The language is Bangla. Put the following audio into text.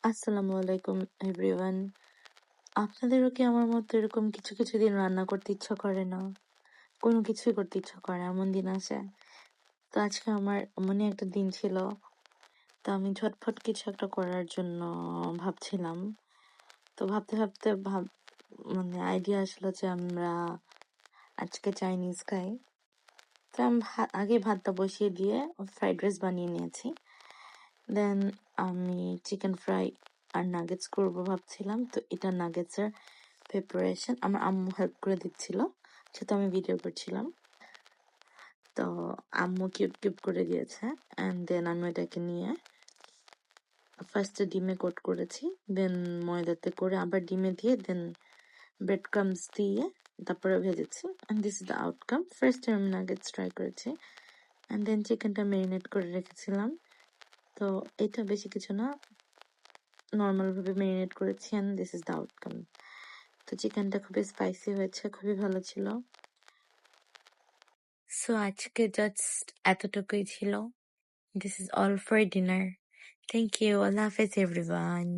আসসালামু আলাইকুম এভরিওয়ান। আপনাদেরও কি আমার মতো এরকম কিছু কিছু দিন রান্না করতে ইচ্ছা করে না? কোনো কিছুই করতে ইচ্ছা করে না, এমন দিন আসে? তো আজকে আমার এমনই একটা দিন ছিল। তো আমি ঝটফট কিছু একটা করার জন্য ভাবছিলাম। তো ভাবতে ভাবতে মানে আইডিয়া আসলো যে আমরা আজকে চাইনিজ খাই। তো আমি আগে ভাতটা বসিয়ে দিয়ে ফ্রাইড রাইস বানিয়ে নিয়েছি। দেন আমি চিকেন ফ্রাই আর নাগেটস করবো ভাবছিলাম। তো এটা নাগেটসের প্রিপারেশন আমার আম্মু হেল্প করে দিচ্ছিল, সেটা আমি ভিডিও করছিলাম। তো আম্মু কিউব কিউব করে দিয়েছে, অ্যান্ড দেন আমি এটাকে নিয়ে ফার্স্টে ডিমে কোট করেছি, দেন ময়দাতে করে আবার ডিমে দিয়ে, দেন ব্রেড ক্রামস দিয়ে তারপরে ভেজেছি, and this is the outcome. First time আমি নাগেটস ট্রাই করেছি, অ্যান্ড দেন চিকেনটা ম্যারিনেট করে রেখেছিলাম। তো এটা বেশি কিছু না, নর্মাল ভাবে ম্যারিনেট করেছি, and this is the outcome. তো চিকেনটা খুবই স্পাইসি হয়েছে, খুবই ভালো ছিল। সো আজকে জাস্ট এতটুকুই ছিল। This is all for dinner. Thank you. Allah Hafiz everyone.